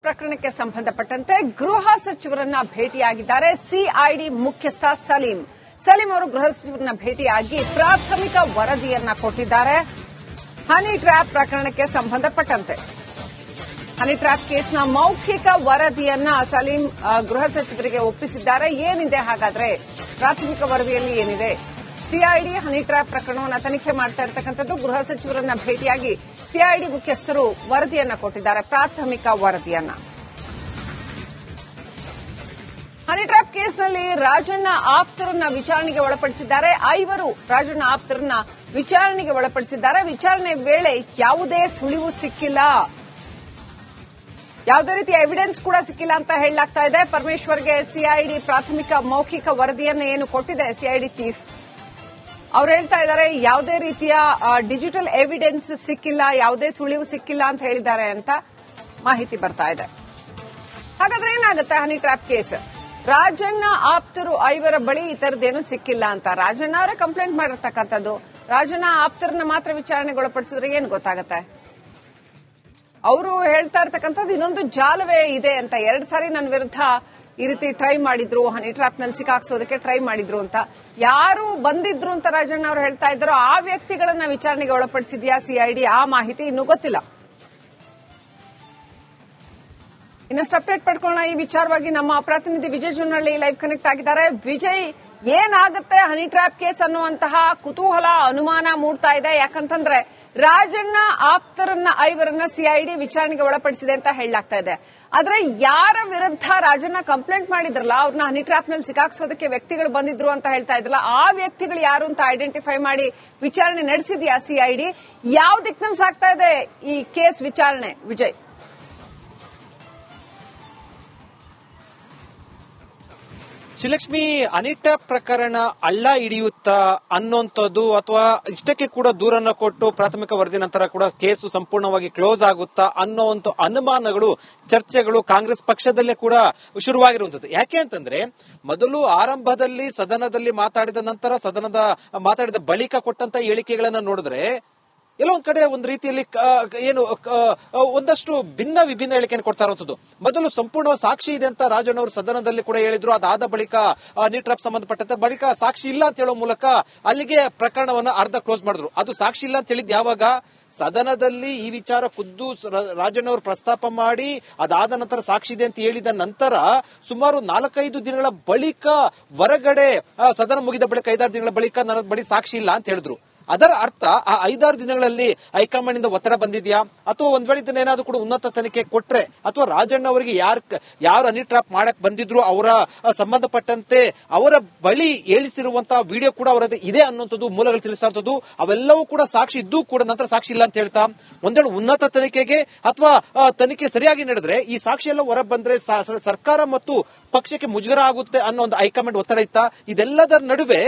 ಪ್ರಕರಣಕ್ಕೆ ಸಂಬಂಧಪಟ್ಟಂತೆ ಗೃಹ ಸಚಿವರನ್ನ ಭೇಟಿಯಾಗಿದ್ದಾರೆ ಸಿಐಡಿ ಮುಖ್ಯಸ್ಥ ಸಲೀಂ ಅವರು ಗೃಹ ಸಚಿವರನ್ನ ಭೇಟಿಯಾಗಿ ಪ್ರಾಥಮಿಕ ವರದಿಯನ್ನ ಕೊಟ್ಟಿದ್ದಾರೆ. ಹನಿ ಟ್ರ್ಯಾಪ್ ಪ್ರಕರಣಕ್ಕೆ ಸಂಬಂಧಪಟ್ಟಂತೆ ಹನಿ ಟ್ರ್ಯಾಪ್ ಕೇಸ್ನ ಮೌಖಿಕ ವರದಿಯನ್ನ ಸಲೀಂ ಗೃಹ ಸಚಿವರಿಗೆ ಒಪ್ಪಿಸಿದ್ದಾರೆ. ಏನಿದೆ ಹಾಗಾದ್ರೆ ಪ್ರಾಥಮಿಕ ವರದಿಯಲ್ಲಿ ಏನಿದೆ? ಸಿಐಡಿ ಹನಿ ಟ್ರ್ಯಾಪ್ ಪ್ರಕರಣವನ್ನು ತನಿಖೆ ಮಾಡ್ತಾ ಇರತಕ್ಕಂಥದ್ದು. ಗೃಹ ಸಚಿವರನ್ನ ಭೇಟಿಯಾಗಿ ಸಿಐಡಿ ಮುಖ್ಯಸ್ಥರು ವರದಿಯನ್ನ ಕೊಟ್ಟಿದ್ದಾರೆ, ಪ್ರಾಥಮಿಕ ವರದಿಯನ್ನ. ಹನಿ ಟ್ರ್ಯಾಪ್ ಕೇಸ್ನಲ್ಲಿ ರಾಜಣ್ಣ ಆಪ್ತರನ್ನ ವಿಚಾರಣೆಗೆ ಒಳಪಡಿಸಿದ್ದಾರೆ. 5 ರಾಜಣ್ಣ ಆಪ್ತರನ್ನ ವಿಚಾರಣೆಗೆ ಒಳಪಡಿಸಿದ್ದಾರೆ. ವಿಚಾರಣೆ ವೇಳೆ ಯಾವುದೇ ಸುಳಿವು ಸಿಕ್ಕಿಲ್ಲ, ಯಾವುದೇ ರೀತಿಯ ಎವಿಡೆನ್ಸ್ ಕೂಡ ಸಿಕ್ಕಿಲ್ಲ ಅಂತ ಹೇಳಲಾಗ್ತಾ ಇದೆ. ಪರಮೇಶ್ವರ್ಗೆ ಸಿಐಡಿ ಪ್ರಾಥಮಿಕ ಮೌಖಿಕ ವರದಿಯನ್ನು ಏನು ಕೊಟ್ಟಿದೆ ಸಿಐಡಿ ಚೀಫ್, ಅವ್ರು ಹೇಳ್ತಾ ಇದ್ದಾರೆ ಯಾವುದೇ ರೀತಿಯ ಡಿಜಿಟಲ್ ಎವಿಡೆನ್ಸ್ ಸಿಕ್ಕಿಲ್ಲ, ಯಾವುದೇ ಸುಳಿವು ಸಿಕ್ಕಿಲ್ಲ ಅಂತ ಹೇಳಿದ್ದಾರೆ ಅಂತ ಮಾಹಿತಿ ಬರ್ತಾ ಇದೆ. ಹಾಗಾದ್ರೆ ಏನಾಗುತ್ತೆ ಹನಿ ಟ್ರ್ಯಾಪ್ ಕೇಸ್? ರಾಜಣ್ಣ ಆಪ್ತರು 5 ಬಳಿ ಈ ತರದ್ದೇನು ಸಿಕ್ಕಿಲ್ಲ ಅಂತ ರಾಜಣ್ಣ ಅವರೇ ಕಂಪ್ಲೇಂಟ್ ಮಾಡಿರ್ತಕ್ಕಂಥದ್ದು. ರಾಜಣ್ಣ ಆಪ್ತರನ್ನ ಮಾತ್ರ ವಿಚಾರಣೆಗೆ ಒಳಪಡಿಸಿದ್ರೆ ಏನ್ ಗೊತ್ತಾಗುತ್ತೆ? ಅವರು ಹೇಳ್ತಾ ಇರ್ತಕ್ಕಂಥದ್ದು ಇನ್ನೊಂದು ಜಾಲವೇ ಇದೆ ಅಂತ. 2 ಸಾರಿ ನನ್ನ ವಿರುದ್ಧ ಈ ರೀತಿ ಟ್ರೈ ಮಾಡಿದ್ರು, ಹನಿ ಟ್ರ್ಯಾಪ್ ನಲ್ಲಿ ಸಿಕ್ಕಾಕ್ಸೋದಕ್ಕೆ ಟ್ರೈ ಮಾಡಿದ್ರು ಅಂತ. ಯಾರು ಬಂದಿದ್ರು ಅಂತ ರಾಜಣ್ಣ ಅವರು ಹೇಳ್ತಾ ಇದ್ರು, ಆ ವ್ಯಕ್ತಿಗಳನ್ನ ವಿಚಾರಣೆಗೆ ಒಳಪಡಿಸಿದ್ಯಾ ಸಿಐಡಿ? ಆ ಮಾಹಿತಿ ಇನ್ನೂ ಗೊತ್ತಿಲ್ಲ. ಇನ್ನಷ್ಟು ಅಪ್ಡೇಟ್ ಪಡ್ಕೊಳ್ಳೋಣ ಈ ವಿಚಾರವಾಗಿ. ನಮ್ಮ ಪ್ರತಿನಿಧಿ ವಿಜಯ್ ಜುನ್ನಳ್ಳಿ ಲೈವ್ ಕನೆಕ್ಟ್ ಆಗಿದ್ದಾರೆ. ವಿಜಯ್, ಏನಾಗುತ್ತೆ ಹನಿ ಟ್ರ್ಯಾಪ್ ಕೇಸ್ ಅನ್ನುವಂತಹ ಕುತೂಹಲ, ಅನುಮಾನ ಮೂಡ್ತಾ ಇದೆ. ಯಾಕಂತಂದ್ರೆ ರಾಜಣ್ಣ ಆಪ್ತರನ್ನ 5 ಸಿಐಡಿ ವಿಚಾರಣೆಗೆ ಒಳಪಡಿಸಿದೆ ಅಂತ ಹೇಳಲಾಗ್ತಾ ಇದೆ. ಆದ್ರೆ ಯಾರ ವಿರುದ್ಧ ರಾಜಣ್ಣ ಕಂಪ್ಲೇಂಟ್ ಮಾಡಿದ್ರಲ್ಲ, ಅವ್ರನ್ನ ಹನಿ ಟ್ರ್ಯಾಪ್ ನಲ್ಲಿ ಸಿಕ್ಕಾಕ್ಸೋದಕ್ಕೆ ವ್ಯಕ್ತಿಗಳು ಬಂದಿದ್ರು ಅಂತ ಹೇಳ್ತಾ ಇದ್ರಲ್ಲ, ಆ ವ್ಯಕ್ತಿಗಳು ಯಾರು ಅಂತ ಐಡೆಂಟಿಫೈ ಮಾಡಿ ವಿಚಾರಣೆ ನಡೆಸಿದ್ಯಾ ಸಿಐಡಿ? ಯಾವ ದಿಕ್ಕಿನಲ್ಲಿ ಸಾಗ್ತಾ ಇದೆ ಈ ಕೇಸ್ ವಿಚಾರಣೆ ವಿಜಯ್? ಶ್ರೀಲಕ್ಷ್ಮಿ, ಹನಿ ಟ್ರ್ಯಾಪ್ ಪ್ರಕರಣ ಹಳ್ಳ ಹಿಡಿಯುತ್ತಾ ಅನ್ನೋಂಥದ್ದು ಅಥವಾ ಇಷ್ಟಕ್ಕೆ ಕೂಡ ದೂರನ್ನ ಕೊಟ್ಟು ಪ್ರಾಥಮಿಕ ವರದಿ ನಂತರ ಕೂಡ ಕೇಸು ಸಂಪೂರ್ಣವಾಗಿ ಕ್ಲೋಸ್ ಆಗುತ್ತಾ ಅನ್ನೋಂಥ ಅನುಮಾನಗಳು, ಚರ್ಚೆಗಳು ಕಾಂಗ್ರೆಸ್ ಪಕ್ಷದಲ್ಲೇ ಕೂಡ ಶುರುವಾಗಿರುವಂತದ್ದು. ಯಾಕೆ ಅಂತಂದ್ರೆ ಮೊದಲು ಆರಂಭದಲ್ಲಿ ಸದನದಲ್ಲಿ ಮಾತಾಡಿದ ನಂತರ ಮಾತಾಡಿದ ಬಳಿಕ ಕೊಟ್ಟಂತ ಹೇಳಿಕೆಗಳನ್ನ ನೋಡಿದ್ರೆ ಎಲ್ಲೋ ಒಂದ್ ಕಡೆ ಒಂದ್ ರೀತಿಯಲ್ಲಿ ಒಂದಷ್ಟು ವಿಭಿನ್ನ ಹೇಳಿಕೆಯನ್ನು ಕೊಡ್ತಾ ಇರುವಂತದ್ದು. ಮೊದಲು ಸಂಪೂರ್ಣ ಸಾಕ್ಷಿ ಇದೆ ಅಂತ ರಾಜಣ್ಣ ಅವರು ಸದನದಲ್ಲಿ ಕೂಡ ಹೇಳಿದ್ರು. ಅದಾದ ಬಳಿಕ ಹನಿ ಟ್ರ್ಯಾಪ್ ಸಂಬಂಧಪಟ್ಟಂತೆ ಬಳಿಕ ಸಾಕ್ಷಿ ಇಲ್ಲ ಅಂತ ಹೇಳೋ ಮೂಲಕ ಅಲ್ಲಿಗೆ ಪ್ರಕರಣವನ್ನ ಅರ್ಧ ಕ್ಲೋಸ್ ಮಾಡಿದ್ರು. ಅದು ಸಾಕ್ಷಿ ಇಲ್ಲ ಅಂತ ಹೇಳಿದ್ ಯಾವಾಗ? ಸದನದಲ್ಲಿ ಈ ವಿಚಾರ ಖುದ್ದು ರಾಜಣ್ಣ ಅವರು ಪ್ರಸ್ತಾಪ ಮಾಡಿ ಅದಾದ ನಂತರ ಸಾಕ್ಷಿ ಇದೆ ಅಂತ ಹೇಳಿದ ನಂತರ ಸುಮಾರು 4-5 ದಿನಗಳ ಬಳಿಕ ಹೊರಗಡೆ ಸದನ ಮುಗಿದ ಬಳಿಕ 5-6 ದಿನಗಳ ಬಳಿಕ ನನ್ನ ಬಳಿ ಸಾಕ್ಷಿ ಇಲ್ಲ ಅಂತ ಹೇಳಿದ್ರು. ಅದರ ಅರ್ಥ ಆ 5-6 ದಿನಗಳಲ್ಲಿ ಹೈಕಮಾಂಡ್ ಇಂದ ಒತ್ತಡ ಬಂದಿದ್ಯಾ, ಅಥವಾ ಒಂದ್ ವೇಳೆ ಇದನ್ನೇನಾದ್ರೂ ಕೂಡ ಉನ್ನತ ತನಿಖೆ ಕೊಟ್ರೆ, ಅಥವಾ ರಾಜಣ್ಣ ಅವರಿಗೆ ಯಾರು ಹನಿ ಟ್ರ್ಯಾಪ್ ಮಾಡಕ್ ಬಂದಿದ್ರು ಅವರ ಸಂಬಂಧಪಟ್ಟಂತೆ ಅವರ ಬಳಿ ಹೇಳಿಸಿರುವಂತಹ ವಿಡಿಯೋ ಕೂಡ ಅವರದ್ದು ಇದೆ ಅನ್ನುವಂಥದ್ದು ಮೂಲಗಳು ತಿಳಿಸ್ತಾ ಇರ್ತದ್ದು. ಅವೆಲ್ಲವೂ ಕೂಡ ಸಾಕ್ಷಿ ಇದ್ದು ಕೂಡ ನಂತರ ಸಾಕ್ಷಿ ಇಲ್ಲ ಅಂತ ಹೇಳ್ತಾ ಒಂದ್ ವೇಳೆ ಉನ್ನತ ತನಿಖೆಗೆ ಅಥವಾ ತನಿಖೆ ಸರಿಯಾಗಿ ನಡೆದ್ರೆ ಈ ಸಾಕ್ಷಿ ಎಲ್ಲ ಹೊರ ಬಂದ್ರೆ ಸರ್ಕಾರ ಮತ್ತು ಪಕ್ಷಕ್ಕೆ ಮುಜುಗರ ಆಗುತ್ತೆ ಅನ್ನೋ ಒಂದು ಹೈಕಮಾಂಡ್ ಒತ್ತಡ ಇತ್ತ. ಇದೆಲ್ಲದರ ನಡುವೆ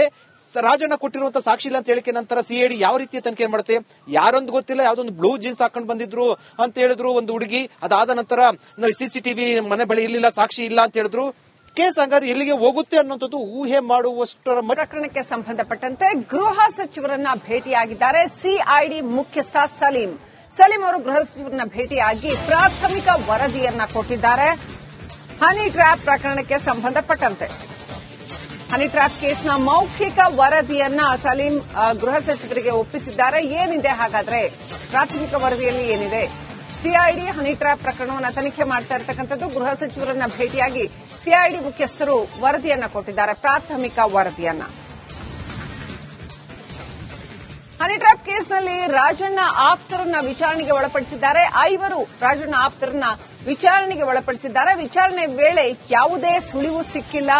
ರಾಜಣ್ಣ ಕೊಟ್ಟಿರುವಂತಹ ಸಾಕ್ಷಿ ಇಲ್ಲ ಅಂತ ಹೇಳಿಕೆ ನಂತರ ಸಿಐಡಿ ಯಾವ ರೀತಿಯ ತನಿಖೆ ಮಾಡುತ್ತೆ? ಯಾರೊಂದು ಗೊತ್ತಿಲ್ಲ, ಯಾವ್ದೊಂದು ಬ್ಲೂ ಜೀನ್ಸ್ ಹಾಕೊಂಡು ಬಂದಿದ್ರು ಅಂತ ಹೇಳಿದ್ರು ಒಂದು ಹುಡುಗಿ. ಅದಾದ ನಂತರ ಸಿಸಿಟಿವಿ ಮನೆ ಬಳಿ ಇರ್ಲಿಲ್ಲ, ಸಾಕ್ಷಿ ಇಲ್ಲ ಅಂತ ಹೇಳಿದ್ರು. ಕೇಸ್ ಹಂಗಾರೆ ಎಲ್ಲಿಗೆ ಹೋಗುತ್ತೆ ಅನ್ನೋಂಥದ್ದು ಊಹೆ ಮಾಡುವಷ್ಟರ ಪ್ರಕರಣಕ್ಕೆ ಸಂಬಂಧಪಟ್ಟಂತೆ ಗೃಹ ಸಚಿವರನ್ನ ಭೇಟಿಯಾಗಿದ್ದಾರೆ ಸಿಐಡಿ ಮುಖ್ಯಸ್ಥ ಸಲೀಂ ಅವರು ಗೃಹ ಸಚಿವರನ್ನ ಭೇಟಿಯಾಗಿ ಪ್ರಾಥಮಿಕ ವರದಿಯನ್ನ ಕೊಟ್ಟಿದ್ದಾರೆ. ಹನಿ ಟ್ರ್ಯಾಪ್ ಪ್ರಕರಣಕ್ಕೆ ಸಂಬಂಧಪಟ್ಟಂತೆ ಹನಿ ಟ್ರ್ಯಾಪ್ ಕೇಸ್ನ ಮೌಖಿಕ ವರದಿಯನ್ನ ಸಲೀಂ ಗೃಹ ಸಚಿವರಿಗೆ ಒಪ್ಪಿಸಿದ್ದಾರೆ. ಏನಿದೆ ಹಾಗಾದ್ರೆ ಪ್ರಾಥಮಿಕ ವರದಿಯಲ್ಲಿ ಏನಿದೆ? ಸಿಐಡಿ ಹನಿ ಟ್ರ್ಯಾಪ್ ಪ್ರಕರಣವನ್ನು ತನಿಖೆ ಮಾಡ್ತಾ ಇರತಕ್ಕಂಥದ್ದು. ಗೃಹ ಸಚಿವರನ್ನ ಭೇಟಿಯಾಗಿ ಸಿಐಡಿ ಮುಖ್ಯಸ್ಥರು ವರದಿಯನ್ನ ಕೊಟ್ಟಿದ್ದಾರೆ, ಪ್ರಾಥಮಿಕ ವರದಿಯನ್ನ. ಹನಿ ಟ್ರ್ಯಾಪ್ ಕೇಸ್ನಲ್ಲಿ ರಾಜಣ್ಣ ಆಪ್ತರನ್ನ ವಿಚಾರಣೆಗೆ ಒಳಪಡಿಸಿದ್ದಾರೆ. 5 ರಾಜಣ್ಣ ಆಪ್ತರನ್ನ ವಿಚಾರಣೆಗೆ ಒಳಪಡಿಸಿದ್ದಾರೆ. ವಿಚಾರಣೆ ವೇಳೆ ಯಾವುದೇ ಸುಳಿವು ಸಿಕ್ಕಿಲ್ಲ,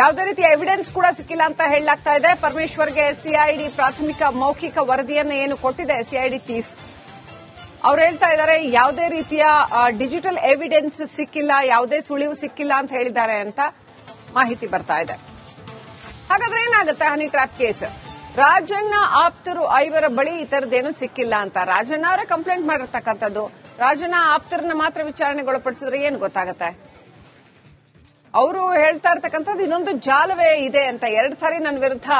ಯಾವುದೇ ರೀತಿಯ ಎವಿಡೆನ್ಸ್ ಕೂಡ ಸಿಕ್ಕಿಲ್ಲ ಅಂತ ಹೇಳಲಾಗ್ತಾ ಇದೆ. ಪರಮೇಶ್ವರ್ಗೆ ಸಿಐಡಿ ಪ್ರಾಥಮಿಕ ಮೌಖಿಕ ವರದಿಯನ್ನು ಏನು ಕೊಟ್ಟಿದೆ ಸಿಐಡಿ ಚೀಫ್, ಅವ್ರು ಹೇಳ್ತಾ ಇದ್ದಾರೆ ಯಾವುದೇ ರೀತಿಯ ಡಿಜಿಟಲ್ ಎವಿಡೆನ್ಸ್ ಸಿಕ್ಕಿಲ್ಲ, ಯಾವುದೇ ಸುಳಿವು ಸಿಕ್ಕಿಲ್ಲ ಅಂತ ಹೇಳಿದ್ದಾರೆ ಅಂತ ಮಾಹಿತಿ ಬರ್ತಾ ಇದೆ. ಹಾಗಾದ್ರೆ ಏನಾಗುತ್ತೆ ಹನಿ ಟ್ರ್ಯಾಪ್ ಕೇಸ್? ರಾಜಣ್ಣ ಆಪ್ತರು 5 ಬಳಿ ಈ ತರದ್ದೇನು ಸಿಕ್ಕಿಲ್ಲ ಅಂತ ರಾಜಣ್ಣ ಅವರೇ ಕಂಪ್ಲೇಂಟ್ ಮಾಡಿರ್ತಕ್ಕಂಥದ್ದು. ರಾಜಣ್ಣ ಆಪ್ತರನ್ನ ಮಾತ್ರ ವಿಚಾರಣೆಗೆ ಒಳಪಡಿಸಿದ್ರೆ ಏನ್ ಗೊತ್ತಾಗುತ್ತೆ? ಅವರು ಹೇಳ್ತಾ ಇರ್ತಕ್ಕಂಥದ್ದು ಇನ್ನೊಂದು ಜಾಲವೇ ಇದೆ ಅಂತ. 2 ಸಾರಿ ನನ್ನ ವಿರುದ್ಧ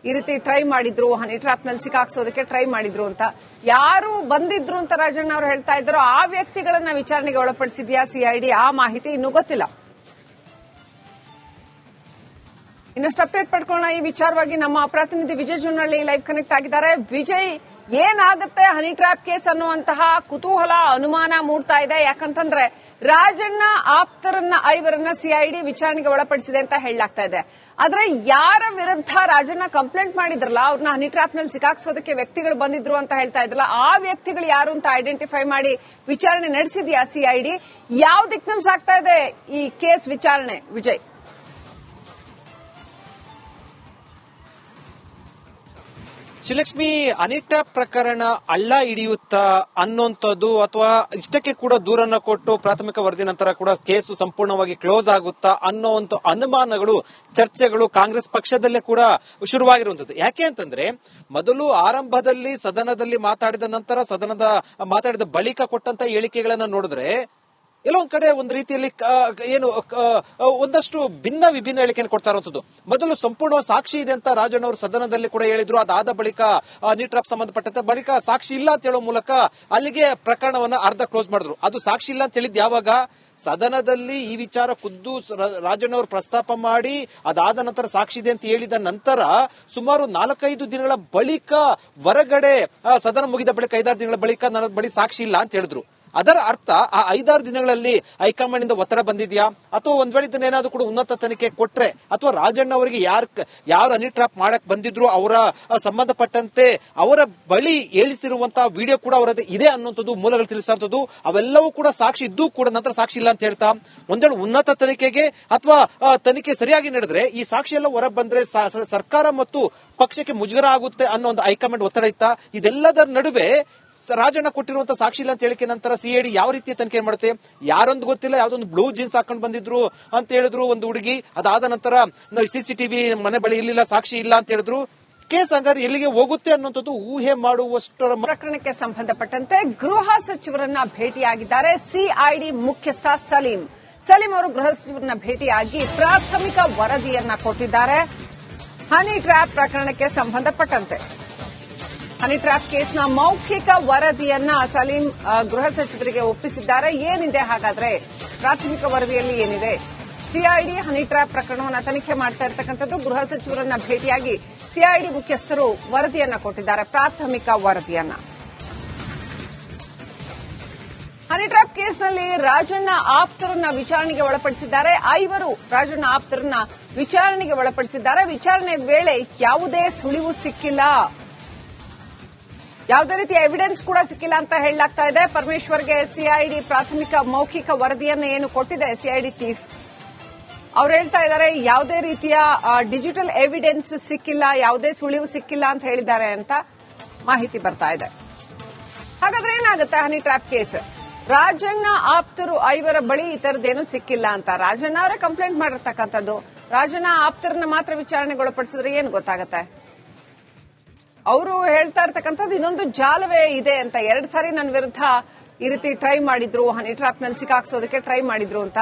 ಈ ರೀತಿ ಟ್ರೈ ಮಾಡಿದ್ರು, ಹನಿ ಟ್ರಾಪ್ ನಲ್ಲಿ ಸಿಕ್ಕಾಕ್ಸೋದಕ್ಕೆ ಟ್ರೈ ಮಾಡಿದ್ರು ಅಂತ. ಯಾರು ಬಂದಿದ್ರು ಅಂತ ರಾಜಣ್ಣ ಅವರು ಹೇಳ್ತಾ ಇದ್ರು, ಆ ವ್ಯಕ್ತಿಗಳನ್ನ ವಿಚಾರಣೆಗೆ ಒಳಪಡಿಸಿದ್ಯಾ ಸಿಐಡಿ, ಆ ಮಾಹಿತಿ ಇನ್ನೂ ಗೊತ್ತಿಲ್ಲ. ಇನ್ನಷ್ಟು ಅಪ್ಡೇಟ್ ಪಡ್ಕೊಳ್ಳೋಣ ಈ ವಿಚಾರವಾಗಿ. ನಮ್ಮ ಪ್ರತಿನಿಧಿ ವಿಜಯ್ ಜುನ್ನಳ್ಳಿ ಲೈವ್ ಕನೆಕ್ಟ್ ಆಗಿದ್ದಾರೆ. ವಿಜಯ್, ಏನಾಗುತ್ತೆ ಹನಿ ಟ್ರ್ಯಾಪ್ ಕೇಸ್ ಅನ್ನುವಂತಹ ಕುತೂಹಲ, ಅನುಮಾನ ಮೂಡ್ತಾ ಇದೆ. ಯಾಕಂತಂದ್ರೆ ರಾಜಣ್ಣ ಆಪ್ತರನ್ನ 5 ಸಿಐಡಿ ವಿಚಾರಣೆಗೆ ಒಳಪಡಿಸಿದೆ ಅಂತ ಹೇಳಲಾಗ್ತಾ ಇದೆ. ಆದ್ರೆ ಯಾರ ವಿರುದ್ಧ ರಾಜಣ್ಣ ಕಂಪ್ಲೇಂಟ್ ಮಾಡಿದ್ರಲ್ಲ, ಅವ್ರನ್ನ ಹನಿ ಟ್ರ್ಯಾಪ್ ನಲ್ಲಿ ಸಿಕ್ಕಾಕ್ಸೋದಕ್ಕೆ ವ್ಯಕ್ತಿಗಳು ಬಂದಿದ್ರು ಅಂತ ಹೇಳ್ತಾ ಇದ್ರಲ್ಲ, ಆ ವ್ಯಕ್ತಿಗಳು ಯಾರು ಅಂತ ಐಡೆಂಟಿಫೈ ಮಾಡಿ ವಿಚಾರಣೆ ನಡೆಸಿದ್ಯಾ ಸಿಐಡಿ? ಯಾವ ದಿಕ್ಕಿನಲ್ಲಿ ಸಾಗ್ತಾ ಇದೆ ಈ ಕೇಸ್ ವಿಚಾರಣೆ ವಿಜಯ್? ಶ್ರೀಲಕ್ಷ್ಮಿ, ಹನಿ ಟ್ರ್ಯಾಪ್ ಪ್ರಕರಣ ಹಳ್ಳ ಹಿಡಿಯುತ್ತಾ ಅನ್ನೋಂಥದ್ದು ಅಥವಾ ಇಷ್ಟಕ್ಕೆ ಕೂಡ ದೂರನ್ನ ಕೊಟ್ಟು ಪ್ರಾಥಮಿಕ ವರದಿ ನಂತರ ಕೂಡ ಕೇಸು ಸಂಪೂರ್ಣವಾಗಿ ಕ್ಲೋಸ್ ಆಗುತ್ತಾ ಅನ್ನೋಂಥ ಅನುಮಾನಗಳು, ಚರ್ಚೆಗಳು ಕಾಂಗ್ರೆಸ್ ಪಕ್ಷದಲ್ಲೇ ಕೂಡ ಶುರುವಾಗಿರುವಂತದ್ದು. ಯಾಕೆ ಅಂತಂದ್ರೆ ಮೊದಲು ಆರಂಭದಲ್ಲಿ ಸದನದಲ್ಲಿ ಮಾತಾಡಿದ ನಂತರ ಮಾತಾಡಿದ ಬಳಿಕ ಕೊಟ್ಟಂತ ಹೇಳಿಕೆಗಳನ್ನ ನೋಡಿದ್ರೆ ಎಲ್ಲೋ ಒಂದ್ ಕಡೆ ಒಂದ್ ರೀತಿಯಲ್ಲಿ ಒಂದಷ್ಟು ವಿಭಿನ್ನ ಹೇಳಿಕೆಯನ್ನು ಕೊಡ್ತಾ ಇರುವಂತದ್ದು. ಮೊದಲು ಸಂಪೂರ್ಣ ಸಾಕ್ಷಿ ಇದೆ ಅಂತ ರಾಜಣ್ಣ ಅವರು ಸದನದಲ್ಲಿ ಕೂಡ ಹೇಳಿದ್ರು. ಅದಾದ ಬಳಿಕ ಹನಿ ಟ್ರ್ಯಾಪ್ ಸಂಬಂಧಪಟ್ಟಂತೆ ಬಳಿಕ ಸಾಕ್ಷಿ ಇಲ್ಲ ಅಂತ ಹೇಳೋ ಮೂಲಕ ಅಲ್ಲಿಗೆ ಪ್ರಕರಣವನ್ನ ಅರ್ಧ ಕ್ಲೋಸ್ ಮಾಡಿದ್ರು. ಅದು ಸಾಕ್ಷಿ ಇಲ್ಲ ಅಂತ ಹೇಳಿದ್ ಯಾವಾಗ ಸದನದಲ್ಲಿ ಈ ವಿಚಾರ ಖುದ್ದು ರಾಜಣ್ಣ ಅವರು ಪ್ರಸ್ತಾಪ ಮಾಡಿ ಅದಾದ ನಂತರ ಸಾಕ್ಷಿ ಇದೆ ಅಂತ ಹೇಳಿದ ನಂತರ ಸುಮಾರು 4-5 ದಿನಗಳ ಬಳಿಕ ಹೊರಗಡೆ ಸದನ ಮುಗಿದ ಬಳಿಕ 5-6 ದಿನಗಳ ಬಳಿಕ ನನ್ನ ಬಳಿ ಸಾಕ್ಷಿ ಇಲ್ಲ ಅಂತ ಹೇಳಿದ್ರು. ಅದರ ಅರ್ಥ ಆ 5-6 ದಿನಗಳಲ್ಲಿ ಹೈಕಮಾಂಡ್ ಇಂದ ಒತ್ತಡ ಬಂದಿದ್ಯಾ, ಅಥವಾ ಒಂದ್ ವೇಳೆ ಇದನ್ನೇನಾದ್ರೂ ಕೂಡ ಉನ್ನತ ತನಿಖೆ ಕೊಟ್ರೆ, ಅಥವಾ ರಾಜಣ್ಣ ಅವರಿಗೆ ಯಾರು ಹನಿ ಟ್ರ್ಯಾಪ್ ಮಾಡಕ್ ಬಂದಿದ್ರು ಅವರ ಸಂಬಂಧಪಟ್ಟಂತೆ ಅವರ ಬಳಿ ಹೇಳಿಸಿರುವಂತಹ ವಿಡಿಯೋ ಕೂಡ ಅವರದ್ದು ಇದೆ ಅನ್ನುವಂಥದ್ದು ಮೂಲಗಳು ತಿಳಿಸುವಂಥದ್ದು. ಅವೆಲ್ಲವೂ ಕೂಡ ಸಾಕ್ಷಿ ಇದ್ದು ಕೂಡ ನಂತರ ಸಾಕ್ಷಿ ಇಲ್ಲ ಅಂತ ಹೇಳ್ತಾ ಒಂದ್ ವೇಳೆ ಉನ್ನತ ತನಿಖೆಗೆ ಅಥವಾ ತನಿಖೆ ಸರಿಯಾಗಿ ನಡೆದ್ರೆ ಈ ಸಾಕ್ಷಿ ಎಲ್ಲ ಹೊರ ಬಂದ್ರೆ ಸರ್ಕಾರ ಮತ್ತು ಪಕ್ಷಕ್ಕೆ ಮುಜುಗರ ಆಗುತ್ತೆ ಅನ್ನೋ ಒಂದು ಹೈಕಮಾಂಡ್ ಒತ್ತಡ ಇತ್ತ. ಇದೆಲ್ಲದರ ನಡುವೆ ರಾಜಣ್ಣ ಕೊಟ್ಟಿರುವಂತಹ ಸಾಕ್ಷಿ ಇಲ್ಲ ಅಂತ ಹೇಳಿಕೆ ನಂತರ ಸಿಐಡಿ ಯಾವ ರೀತಿಯ ತನಿಖೆ ಮಾಡುತ್ತೆ, ಯಾರೊಂದು ಗೊತ್ತಿಲ್ಲ, ಯಾವ್ದೊಂದು ಬ್ಲೂ ಜೀನ್ಸ್ ಹಾಕೊಂಡು ಬಂದಿದ್ರು ಅಂತ ಹೇಳಿದ್ರು ಒಂದು ಹುಡುಗಿ. ಅದಾದ ನಂತರ ಸಿಸಿಟಿವಿ ಮನೆ ಬಳಿ ಇರ್ಲಿಲ್ಲ, ಸಾಕ್ಷಿ ಇಲ್ಲ ಅಂತ ಹೇಳಿದ್ರು. ಕೇಸ್ ಹಂಗಾರೆ ಎಲ್ಲಿಗೆ ಹೋಗುತ್ತೆ ಅನ್ನೋಂಥದ್ದು ಊಹೆ ಮಾಡುವಷ್ಟರ. ಪ್ರಕರಣಕ್ಕೆ ಸಂಬಂಧಪಟ್ಟಂತೆ ಗೃಹ ಸಚಿವರನ್ನ ಭೇಟಿಯಾಗಿದ್ದಾರೆ ಸಿಐಡಿ ಮುಖ್ಯಸ್ಥ ಸಲೀಂ ಅವರು. ಗೃಹ ಸಚಿವರನ್ನ ಭೇಟಿಯಾಗಿ ಪ್ರಾಥಮಿಕ ವರದಿಯನ್ನ ಕೊಟ್ಟಿದ್ದಾರೆ ಹನಿ ಟ್ರ್ಯಾಪ್ ಪ್ರಕರಣಕ್ಕೆ ಸಂಬಂಧಪಟ್ಟಂತೆ. ಹನಿ ಟ್ರ್ಯಾಪ್ ಕೇಸ್ನ ಮೌಖಿಕ ವರದಿಯನ್ನ ಸಲೀಂ ಗೃಹ ಸಚಿವರಿಗೆ ಒಪ್ಪಿಸಿದ್ದಾರೆ. ಏನಿದೆ ಹಾಗಾದ್ರೆ ಪ್ರಾಥಮಿಕ ವರದಿಯಲ್ಲಿ ಏನಿದೆ? ಸಿಐಡಿ ಹನಿ ಟ್ರ್ಯಾಪ್ ಪ್ರಕರಣವನ್ನು ತನಿಖೆ ಮಾಡ್ತಾ ಇರತಕ್ಕಂಥದ್ದು. ಗೃಹ ಸಚಿವರನ್ನ ಭೇಟಿಯಾಗಿ ಸಿಐಡಿ ಮುಖ್ಯಸ್ಥರು ವರದಿಯನ್ನ ಕೊಟ್ಟಿದ್ದಾರೆ, ಪ್ರಾಥಮಿಕ ವರದಿಯನ್ನ. ಹನಿ ಟ್ರ್ಯಾಪ್ ಕೇಸ್ನಲ್ಲಿ ರಾಜಣ್ಣ ಆಪ್ತರನ್ನ ವಿಚಾರಣೆಗೆ ಒಳಪಡಿಸಿದ್ದಾರೆ. 5 ರಾಜಣ್ಣ ಆಪ್ತರನ್ನ ವಿಚಾರಣೆಗೆ ಒಳಪಡಿಸಿದ್ದಾರೆ. ವಿಚಾರಣೆ ವೇಳೆ ಯಾವುದೇ ಸುಳಿವು ಸಿಕ್ಕಿಲ್ಲ, ಯಾವುದೇ ರೀತಿಯ ಎವಿಡೆನ್ಸ್ ಕೂಡ ಸಿಕ್ಕಿಲ್ಲ ಅಂತ ಹೇಳಲಾಗ್ತಾ ಇದೆ. ಪರಮೇಶ್ವರ್ಗೆ ಸಿಐಡಿ ಪ್ರಾಥಮಿಕ ಮೌಖಿಕ ವರದಿಯನ್ನು ಏನು ಕೊಟ್ಟಿದೆ ಸಿಐಡಿ ಚೀಫ್, ಅವ್ರು ಹೇಳ್ತಾ ಇದ್ದಾರೆ ಯಾವುದೇ ರೀತಿಯ ಡಿಜಿಟಲ್ ಎವಿಡೆನ್ಸ್ ಸಿಕ್ಕಿಲ್ಲ, ಯಾವುದೇ ಸುಳಿವು ಸಿಕ್ಕಿಲ್ಲ ಅಂತ ಹೇಳಿದ್ದಾರೆ ಅಂತ ಮಾಹಿತಿ ಬರ್ತಾ ಇದೆ. ಹಾಗಾದ್ರೆ ಏನಾಗುತ್ತೆ ಹನಿ ಟ್ರ್ಯಾಪ್ ಕೇಸ್? ರಾಜಣ್ಣ ಆಪ್ತರು 5 ಬಳಿ ಈ ತರದ್ದೇನು ಸಿಕ್ಕಿಲ್ಲ ಅಂತ ರಾಜಣ್ಣ ಅವರೇ ಕಂಪ್ಲೇಂಟ್ ಮಾಡಿರ್ತಕ್ಕಂಥದ್ದು. ರಾಜಣ್ಣ ಆಪ್ತರನ್ನ ಮಾತ್ರ ವಿಚಾರಣೆಗೊಳಪಡಿಸಿದ್ರೆ ಏನು ಗೊತ್ತಾಗತ್ತೆ? ಅವರು ಹೇಳ್ತಾ ಇರ್ತಕ್ಕಂಥದ್ದು ಇದೊಂದು ಜಾಲವೇ ಇದೆ ಅಂತ. 2 ಸಾರಿ ನನ್ನ ವಿರುದ್ಧ ಈ ರೀತಿ ಟ್ರೈ ಮಾಡಿದ್ರು, ಹನಿ ಟ್ರ್ಯಾಪ್ ನಲ್ಲಿ ಸಿಕ್ಕಾಕ್ಸೋದಕ್ಕೆ ಟ್ರೈ ಮಾಡಿದ್ರು ಅಂತ.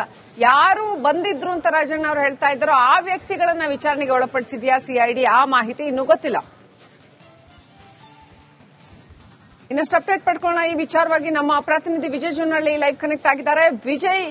ಯಾರು ಬಂದಿದ್ರು ಅಂತ ರಾಜಣ್ಣ ಅವರು ಹೇಳ್ತಾ ಇದ್ರು, ಆ ವ್ಯಕ್ತಿಗಳನ್ನ ವಿಚಾರಣೆಗೆ ಒಳಪಡಿಸಿದ್ಯಾ ಸಿಐಡಿ, ಆ ಮಾಹಿತಿ ಇನ್ನೂ ಗೊತ್ತಿಲ್ಲ. ಇನ್ನಷ್ಟು ಅಪ್ಡೇಟ್ ಪಡ್ಕೊಳ್ಳೋಣ ಈ ವಿಚಾರವಾಗಿ. ನಮ್ಮ ಪ್ರತಿನಿಧಿ ವಿಜಯ್ ಜುನ್ನಳ್ಳಿ ಲೈವ್ ಕನೆಕ್ಟ್ ಆಗಿದ್ದಾರೆ. ವಿಜಯ್,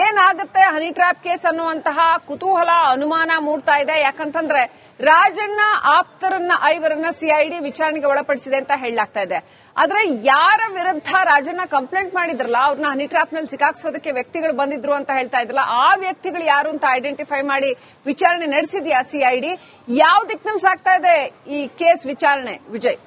ಏನಾಗುತ್ತೆ ಹನಿ ಟ್ರ್ಯಾಪ್ ಕೇಸ್ ಅನ್ನುವಂತಹ ಕುತೂಹಲ, ಅನುಮಾನ ಮೂಡ್ತಾ ಇದೆ. ಯಾಕಂತಂದ್ರೆ ರಾಜಣ್ಣ ಆಪ್ತರನ್ನ 5 ಸಿಐಡಿ ವಿಚಾರಣೆಗೆ ಒಳಪಡಿಸಿದೆ ಅಂತ ಹೇಳಲಾಗ್ತಾ ಇದೆ. ಆದ್ರೆ ಯಾರ ವಿರುದ್ಧ ರಾಜಣ್ಣ ಕಂಪ್ಲೇಂಟ್ ಮಾಡಿದ್ರಲ್ಲ, ಅವ್ರನ್ನ ಹನಿ ಟ್ರ್ಯಾಪ್ ನಲ್ಲಿ ಸಿಕ್ಕಾಕ್ಸೋದಕ್ಕೆ ವ್ಯಕ್ತಿಗಳು ಬಂದಿದ್ರು ಅಂತ ಹೇಳ್ತಾ ಇದ್ರಲ್ಲ, ಆ ವ್ಯಕ್ತಿಗಳು ಯಾರು ಅಂತ ಐಡೆಂಟಿಫೈ ಮಾಡಿ ವಿಚಾರಣೆ ನಡೆಸಿದ್ಯಾ ಸಿಐಡಿ? ಯಾವ ದಿಕ್ಕಿನಲ್ಲಿ ಸಾಗ್ತಾ ಇದೆ ಈ ಕೇಸ್ ವಿಚಾರಣೆ ವಿಜಯ್?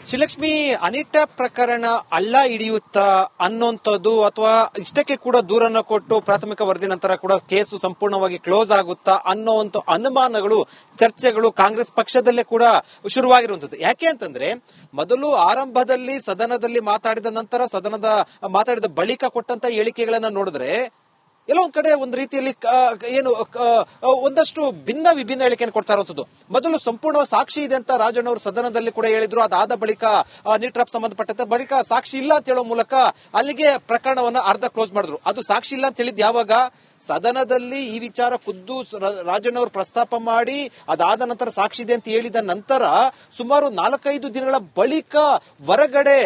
ಶ್ರೀಲಕ್ಷ್ಮಿ, ಹನಿ ಟ್ರ್ಯಾಪ್ ಪ್ರಕರಣ ಹಳ್ಳ ಹಿಡಿಯುತ್ತಾ ಅನ್ನೋಂಥದ್ದು ಅಥವಾ ಇಷ್ಟಕ್ಕೆ ಕೂಡ ದೂರನ್ನ ಕೊಟ್ಟು ಪ್ರಾಥಮಿಕ ವರದಿ ನಂತರ ಕೂಡ ಕೇಸು ಸಂಪೂರ್ಣವಾಗಿ ಕ್ಲೋಸ್ ಆಗುತ್ತಾ ಅನ್ನೋಂಥ ಅನುಮಾನಗಳು, ಚರ್ಚೆಗಳು ಕಾಂಗ್ರೆಸ್ ಪಕ್ಷದಲ್ಲೇ ಕೂಡ ಶುರುವಾಗಿರುವಂತದ್ದು. ಯಾಕೆ ಅಂತಂದ್ರೆ ಮೊದಲು ಆರಂಭದಲ್ಲಿ ಸದನದಲ್ಲಿ ಮಾತಾಡಿದ ನಂತರ ಮಾತಾಡಿದ ಬಳಿಕ ಕೊಟ್ಟಂತ ಹೇಳಿಕೆಗಳನ್ನ ನೋಡಿದ್ರೆ ಎಲ್ಲೋ ಒಂದ್ ಕಡೆ ಒಂದ್ ರೀತಿಯಲ್ಲಿ ಒಂದಷ್ಟು ವಿಭಿನ್ನ ಹೇಳಿಕೆಯನ್ನು ಕೊಡ್ತಾ ಇರುವಂತದ್ದು. ಮೊದಲು ಸಂಪೂರ್ಣ ಸಾಕ್ಷಿ ಇದೆ ಅಂತ ರಾಜಣ್ಣ ಅವರು ಸದನದಲ್ಲಿ ಕೂಡ ಹೇಳಿದ್ರು. ಅದಾದ ಬಳಿಕ ಹನಿ ಟ್ರ್ಯಾಪ್ ಸಂಬಂಧಪಟ್ಟಂತೆ ಬಳಿಕ ಸಾಕ್ಷಿ ಇಲ್ಲ ಅಂತ ಹೇಳೋ ಮೂಲಕ ಅಲ್ಲಿಗೆ ಪ್ರಕರಣವನ್ನ ಅರ್ಧ ಕ್ಲೋಸ್ ಮಾಡಿದ್ರು. ಅದು ಸಾಕ್ಷಿ ಇಲ್ಲ ಅಂತ ಹೇಳಿದ್ ಯಾವಾಗ ಸದನದಲ್ಲಿ ಈ ವಿಚಾರ ಖುದ್ದು ರಾಜಣ್ಣ ಅವರು ಪ್ರಸ್ತಾಪ ಮಾಡಿ ಅದಾದ ನಂತರ ಸಾಕ್ಷಿ ಇದೆ ಅಂತ ಹೇಳಿದ ನಂತರ ಸುಮಾರು 4-5 ದಿನಗಳ ಬಳಿಕ ಹೊರಗಡೆ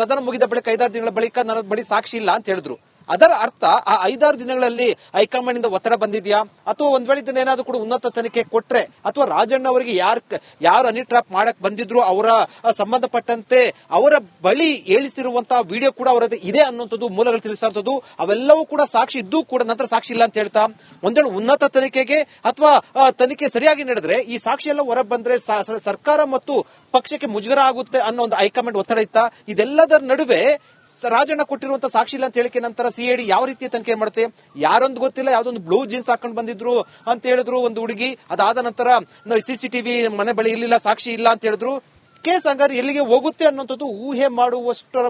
ಸದನ ಮುಗಿದ ಬಳಿಕ 5-6 ದಿನಗಳ ಬಳಿಕ ನನ್ನ ಬಳಿ ಸಾಕ್ಷಿ ಇಲ್ಲ ಅಂತ ಹೇಳಿದ್ರು. ಅದರ ಅರ್ಥ ಆ 5-6 ದಿನಗಳಲ್ಲಿ ಹೈಕಮಾಂಡ್ ಇಂದ ಒತ್ತಡ ಬಂದಿದ್ಯಾ, ಅಥವಾ ಒಂದ್ ವೇಳೆ ಇದನ್ನ ಏನಾದ್ರು ಕೂಡ ಉನ್ನತ ತನಿಖೆ ಕೊಟ್ರೆ, ಅಥವಾ ರಾಜಣ್ಣ ಅವರಿಗೆ ಯಾರು ಹನಿ ಟ್ರಾಪ್ ಮಾಡಕ್ ಬಂದಿದ್ರು ಅವರ ಸಂಬಂಧಪಟ್ಟಂತೆ ಅವರ ಬಳಿ ಹೇಳಿಸಿರುವಂತಹ ವಿಡಿಯೋ ಕೂಡ ಅವರದ್ದು ಇದೆ ಅನ್ನುವಂಥದ್ದು ಮೂಲಗಳು ತಿಳಿಸುವಂಥದ್ದು. ಅವೆಲ್ಲವೂ ಕೂಡ ಸಾಕ್ಷಿ ಇದ್ದು ಕೂಡ ನಂತರ ಸಾಕ್ಷಿ ಇಲ್ಲ ಅಂತ ಹೇಳ್ತಾ, ಒಂದ್ ವೇಳೆ ಉನ್ನತ ತನಿಖೆಗೆ ಅಥವಾ ತನಿಖೆ ಸರಿಯಾಗಿ ನಡೆದ್ರೆ ಈ ಸಾಕ್ಷಿ ಎಲ್ಲ ಹೊರ ಬಂದ್ರೆ ಸರ್ಕಾರ ಮತ್ತು ಪಕ್ಷಕ್ಕೆ ಮುಜುಗರ ಆಗುತ್ತೆ ಅನ್ನೋ ಒಂದು ಹೈಕಮಾಂಡ್ ಒತ್ತಡ ಇತ್ತ. ಇದೆಲ್ಲದರ ನಡುವೆ ರಾಜಣ್ಣ ಕೊಟ್ಟಿರುವಂತಹ ಸಾಕ್ಷಿ ಇಲ್ಲ ಅಂತ ಹೇಳಿಕೆ ನಂತರ ಸಿಐಡಿ ಯಾವ ರೀತಿಯ ತನಿಖೆ ಮಾಡುತ್ತೆ, ಯಾರೊಂದು ಗೊತ್ತಿಲ್ಲ, ಯಾವ್ದೊಂದು ಬ್ಲೂ ಜೀನ್ಸ್ ಹಾಕೊಂಡು ಬಂದಿದ್ರು ಅಂತ ಹೇಳಿದ್ರು ಒಂದು ಹುಡುಗಿ. ಅದಾದ ನಂತರ ಸಿಸಿಟಿವಿ ಮನೆ ಬಳಿ ಇರ್ಲಿಲ್ಲ, ಸಾಕ್ಷಿ ಇಲ್ಲ ಅಂತ ಹೇಳಿದ್ರು. ಕೇಸ್ ಹಂಗಾರೆ ಎಲ್ಲಿಗೆ ಹೋಗುತ್ತೆ ಅನ್ನೋಂಥದ್ದು ಊಹೆ ಮಾಡುವಷ್ಟರ